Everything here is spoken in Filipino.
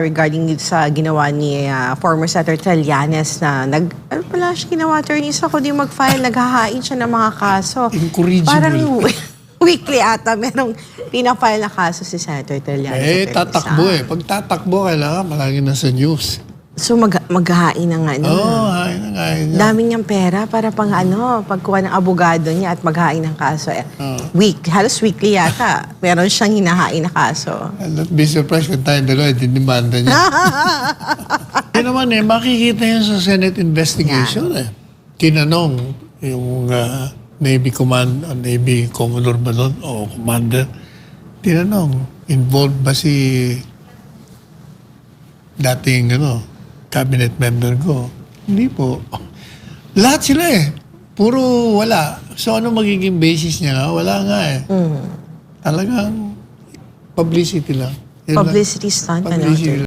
regarding dito sa ginawa ni former Senator Trillanes na ano pala siya ginawa, attorneys ako di mag-file, naghahain siya ng mga kaso. Incorrigible. Parang weekly ata merong pinafile na kaso si Senator Trillanes. Tatakbo eh. Pag tatakbo, kailangan palagi nasa news. So maghahain ng ano. Hain niya. Dami niyang pera para pang pagkuha ng abogado niya at maghahain ng kaso. Halos weekly yata. Meron siyang hinahain na kaso. I'll not be surprised kung tayo dalawa dinimanda niya. Yun naman makikita yun sa Senate investigation Tinanong yung Navy Commodore ba doon o Commander, tinanong, involved ba si dating cabinet member ko? Hindi po. Lahat sila puro wala. So ano magiging basis niya? Wala nga Talagang publicity lang. Publicity stunt. Publicity